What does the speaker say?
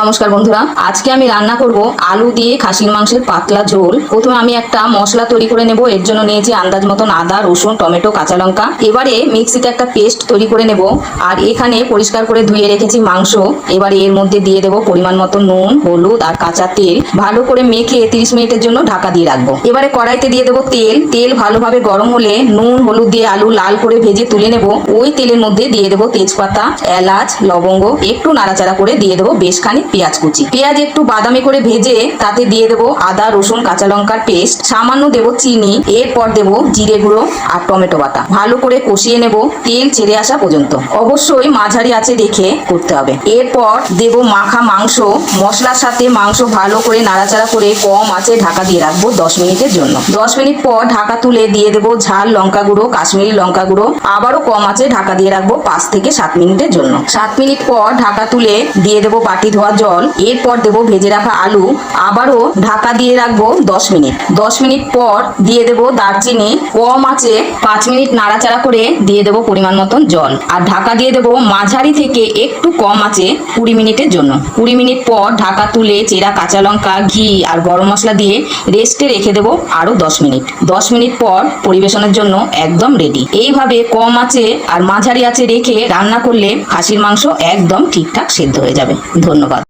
নমস্কার বন্ধুরা, আজকে আমি রান্না করব আলু দিয়ে খাসির মাংসের পাতলা ঝোল। প্রথমে আমি একটা মশলা তৈরি করে নেব। এর জন্য নিয়েছি আন্দাজ মতন আদা, রসুন, টমেটো, কাঁচা লঙ্কা। এবারে মিক্সিতে একটা পেস্ট তৈরি করে নেব। আর এখানে পরিষ্কার করে ধুয়ে রেখেছি মাংস। এবারে এর মধ্যে দিয়ে দেব পরিমাণ মতো নুন, হলুদ আর কাঁচা তেল। ভালো করে মেখে 30 মিনিটের জন্য ঢাকা দিয়ে রাখবো। এবারে কড়াইতে দিয়ে দেবো তেল। তেল ভালোভাবে গরম হলে নুন হলুদ দিয়ে আলু লাল করে ভেজে তুলে নেব। ওই তেলের মধ্যে দিয়ে দেবো তেজপাতা, এলাচ, লবঙ্গ, একটু নাড়াচাড়া করে দিয়ে দেবো বেশ খানিক পেঁয়াজ কুচি। পেঁয়াজ একটু বাদামি করে ভেজে তাতে দিয়ে দেবো আদা, রসুন, কাঁচা লঙ্কার পেস্ট, সামান্য দেবো চিনি, এরপর দেবো জিরে গুঁড়ো আর টমেটো বাটা। ভালো করে কষিয়ে নেব তেল ছেড়ে আসা পর্যন্ত। অবশ্যই মাঝারি আঁচে রেখে করতে হবে। এরপর দেবো মাখা মাংস। মশলার সাথে মাংস ভালো করে নাড়াচাড়া করে কম আঁচে ঢাকা দিয়ে রাখবো 10 মিনিটের জন্য। 10 মিনিট পর ঢাকা তুলে দিয়ে দেবো ঝাল লঙ্কা গুঁড়ো, কাশ্মীরি লঙ্কা গুঁড়ো। আবারও কম আঁচে ঢাকা দিয়ে রাখবো 5 থেকে 7 মিনিটের জন্য। 7 মিনিট পর ঢাকা তুলে দিয়ে দেবো বাটি ধোয়া জল। এরপর দেবো ভেজে রাখা আলু। আবারও ঢাকা দিয়ে রাখবো 10 মিনিট। 10 মিনিট পর দিয়ে দেবো দারচিনি। কম আঁচে 5 মিনিট নাড়াচাড়া করে দিয়ে দেবো পরিমাণ মতন জল। আর ঢাকা দিয়ে দেবো মাঝারি থেকে একটু কম আঁচে 20 মিনিটের জন্য। 20 মিনিট পর ঢাকা তুলে চেরা কাঁচা লঙ্কা, ঘি আর গরম মশলা দিয়ে রেস্টে রেখে দেবো আরো 10 মিনিট। 10 মিনিট পর পরিবেশনের জন্য একদম রেডি। এইভাবে কম আঁচে আর মাঝারি আঁচে রেখে রান্না করলে খাসির মাংস একদম ঠিকঠাক সেদ্ধ হয়ে যাবে। ধন্যবাদ।